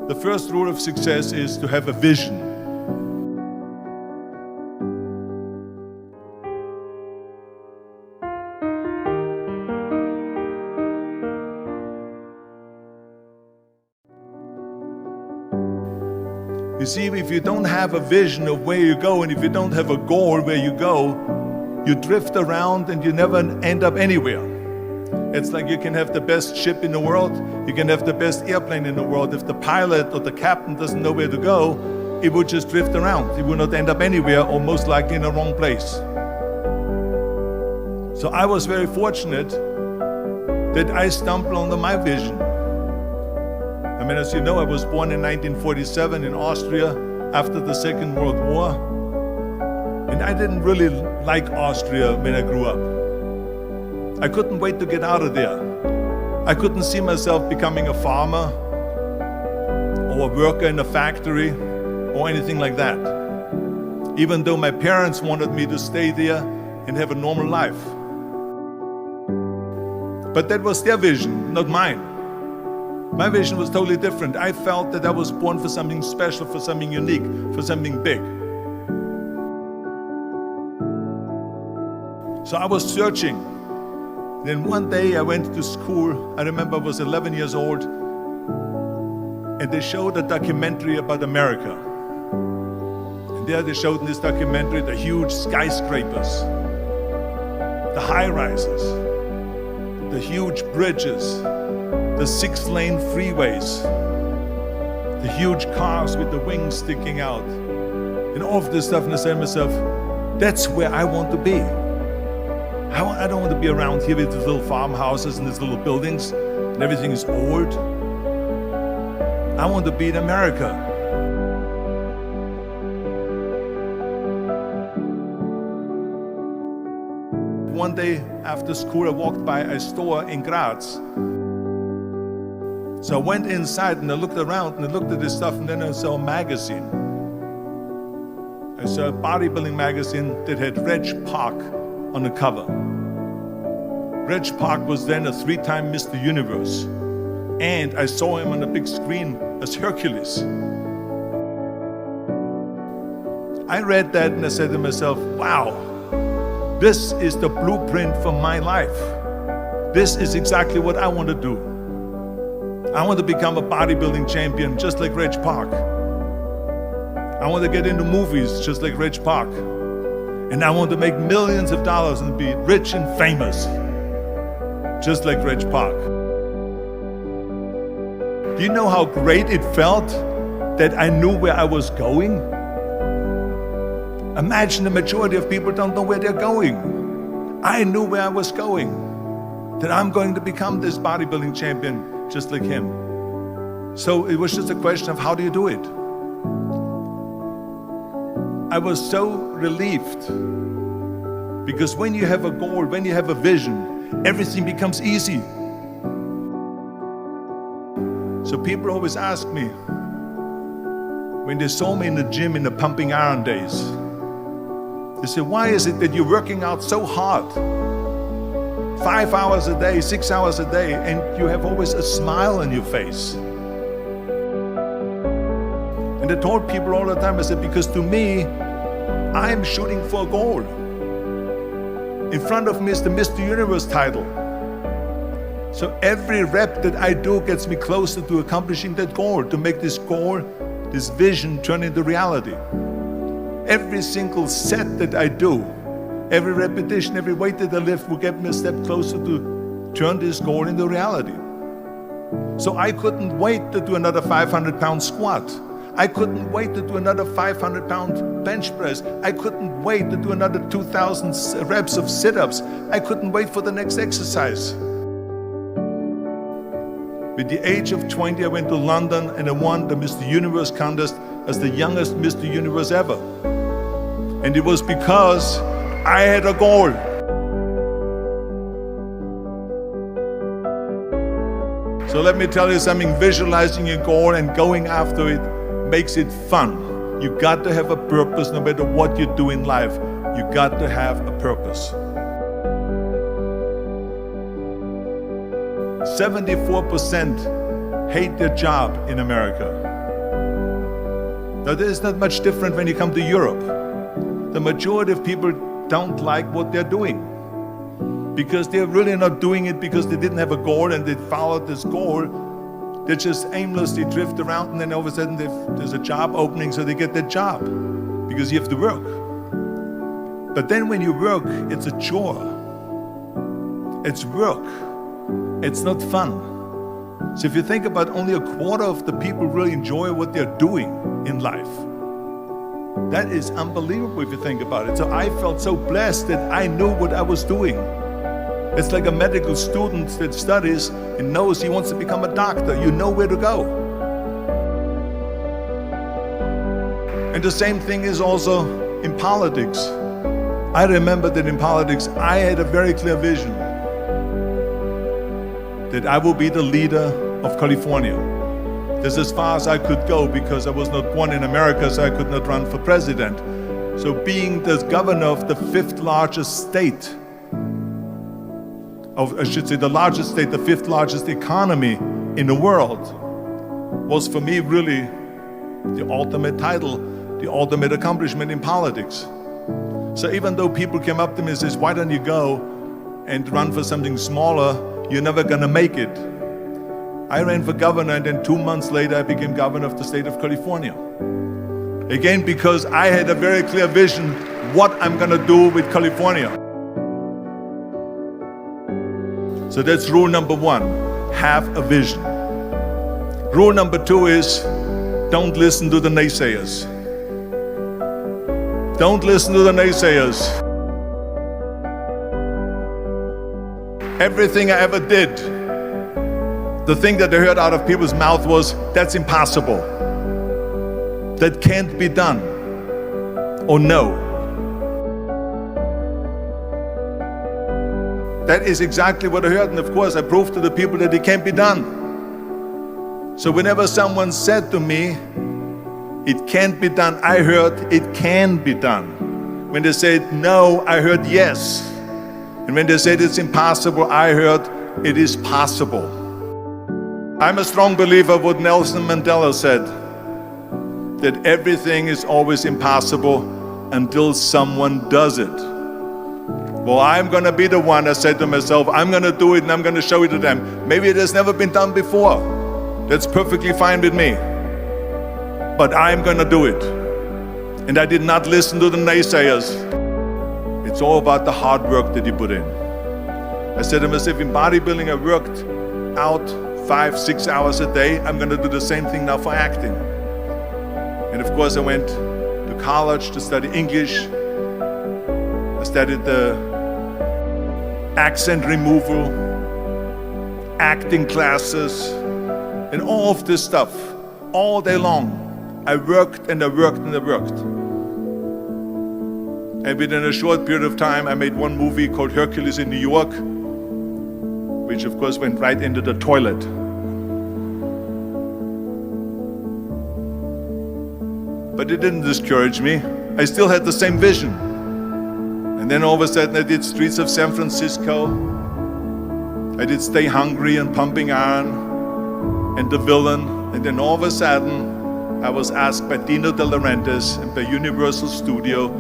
The first rule of success is to have a vision. You see, if you don't have a vision of where you go, and if you don't have a goal where you go, you drift around and you never end up anywhere. It's like you can have the best ship in the world, you can have the best airplane in the world. If the pilot or the captain doesn't know where to go, it would just drift around. It would not end up anywhere, or most likely in the wrong place. So I was very fortunate that I stumbled onto my vision. I mean, as you know, I was born in 1947 in Austria after the Second World War. And I didn't really like Austria when I grew up. I couldn't wait to get out of there. I couldn't see myself becoming a farmer or a worker in a factory or anything like that, even though my parents wanted me to stay there and have a normal life. But that was their vision, not mine. My vision was totally different. I felt that I was born for something special, for something unique, for something big. So I was searching. Then one day I went to school. I remember I was 11 years old, and they showed a documentary about America. And there they showed in this documentary the huge skyscrapers, the high-rises, the huge bridges, the 6-lane freeways, the huge cars with the wings sticking out, and all of this stuff. And I said to myself, that's where I want to be. I don't want to be around here with these little farmhouses and these little buildings and everything is old. I want to be in America. One day after school, I walked by a store in Graz. So I went inside and I looked around and I looked at this stuff, and then I saw a magazine. I saw a bodybuilding magazine that had Reg Park on the cover. Reg Park was then a 3-time Mr. Universe, and I saw him on the big screen as Hercules. I read that and I said to myself, wow, this is the blueprint for my life. This is exactly what I want to do. I want to become a bodybuilding champion just like Reg Park. I want to get into movies just like Reg Park. And I want to make millions of dollars and be rich and famous, just like Reg Park. Do you know how great it felt that I knew where I was going? Imagine the majority of people don't know where they're going. I knew where I was going, that I'm going to become this bodybuilding champion, just like him. So it was just a question of how do you do it? I was so relieved, because when you have a goal, when you have a vision, everything becomes easy. So people always ask me, when they saw me in the gym in the pumping iron days, they say, why is it that you're working out so hard? 5 hours a day, 6 hours a day, and you have always a smile on your face. And I told people all the time, I said, because to me, I'm shooting for a goal. In front of me is the Mr. Universe title. So every rep that I do gets me closer to accomplishing that goal, to make this goal, this vision turn into reality. Every single set that I do, every repetition, every weight that I lift will get me a step closer to turn this goal into reality. So I couldn't wait to do another 500-pound squat. I couldn't wait to do another 500-pound bench press. I couldn't wait to do another 2,000 reps of sit-ups. I couldn't wait for the next exercise. With the age of 20, I went to London and I won the Mr. Universe contest as the youngest Mr. Universe ever. And it was because I had a goal. So let me tell you something, visualizing your goal and going after it makes it fun. You got to have a purpose no matter what you do in life. You got to have a purpose. 74% hate their job in America. Now, there is not much different when you come to Europe. The majority of people don't like what they're doing because they're really not doing it because they didn't have a goal and they followed this goal. They just aimlessly drift around, and then all of a sudden there's a job opening, so they get that job because you have to work. But then when you work, it's a chore. It's work. It's not fun. So if you think about, only a quarter of the people really enjoy what they're doing in life. That is unbelievable if you think about it. So I felt so blessed that I knew what I was doing. It's like a medical student that studies and knows he wants to become a doctor. You know where to go. And the same thing is also in politics. I remember that in politics, I had a very clear vision that I will be the leader of California. That's as far as I could go because I was not born in America, so I could not run for president. So being the governor of the fifth largest state, the largest state, the fifth largest economy in the world, was for me really the ultimate title, the ultimate accomplishment in politics. So even though people came up to me and says, why don't you go and run for something smaller, you're never gonna make it. I ran for governor, and then 2 months later I became governor of the state of California. Again, because I had a very clear vision what I'm gonna do with California. So that's rule number one, have a vision. Rule number two is, don't listen to the naysayers. Don't listen to the naysayers. Everything I ever did, the thing that I heard out of people's mouth was, that's impossible. That can't be done. Or no. That is exactly what I heard, and of course I proved to the people that it can't be done. So whenever someone said to me, it can't be done, I heard, it can be done. When they said no, I heard yes. And when they said it's impossible, I heard, it is possible. I'm a strong believer of what Nelson Mandela said, that everything is always impossible until someone does it. Well, I'm gonna be the one, I said to myself, I'm gonna do it and I'm gonna show it to them. Maybe it has never been done before. That's perfectly fine with me. But I'm gonna do it. And I did not listen to the naysayers. It's all about the hard work that you put in. I said to myself, in bodybuilding, I worked out 5-6 hours a day. I'm gonna do the same thing now for acting. And of course, I went to college to study English. I studied the accent removal, acting classes, and all of this stuff, all day long. I worked and I worked and I worked. And within a short period of time, I made one movie called Hercules in New York, which of course went right into the toilet. But it didn't discourage me. I still had the same vision. And then all of a sudden I did Streets of San Francisco. I did Stay Hungry and Pumping Iron and The Villain. And then all of a sudden I was asked by Dino De Laurentiis and by Universal Studio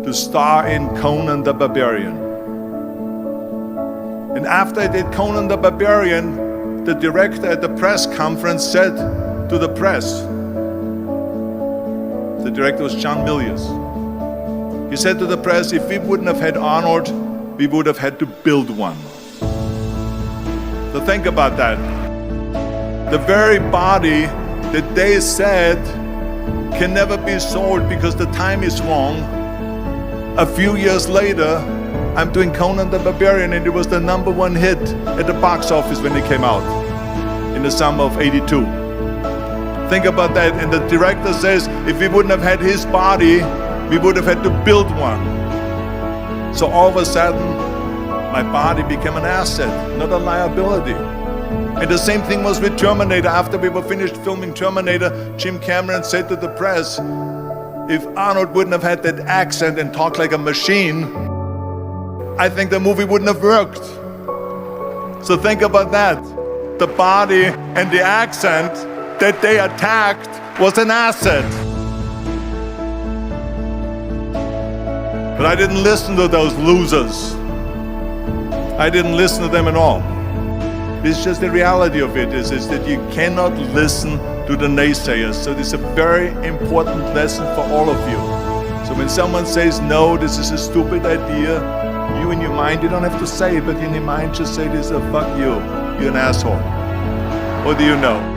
to star in Conan the Barbarian. And after I did Conan the Barbarian, the director at the press conference said to the press, the director was John Milius. He said to the press, if we wouldn't have had Arnold, we would have had to build one. So think about that. The very body that they said can never be sold because the time is wrong. A few years later, I'm doing Conan the Barbarian, and it was the #1 hit at the box office when it came out in the summer of '82. Think about that. And the director says, if we wouldn't have had his body, we would have had to build one. So all of a sudden, my body became an asset, not a liability. And the same thing was with Terminator. After we were finished filming Terminator, Jim Cameron said to the press, if Arnold wouldn't have had that accent and talked like a machine, I think the movie wouldn't have worked. So think about that. The body and the accent that they attacked was an asset. But I didn't listen to those losers. I didn't listen to them at all. It's just the reality of it is that you cannot listen to the naysayers. So this is a very important lesson for all of you. So when someone says, no, this is a stupid idea, you in your mind, you don't have to say it, but in your mind just say this, fuck you, you're an asshole. What do you know?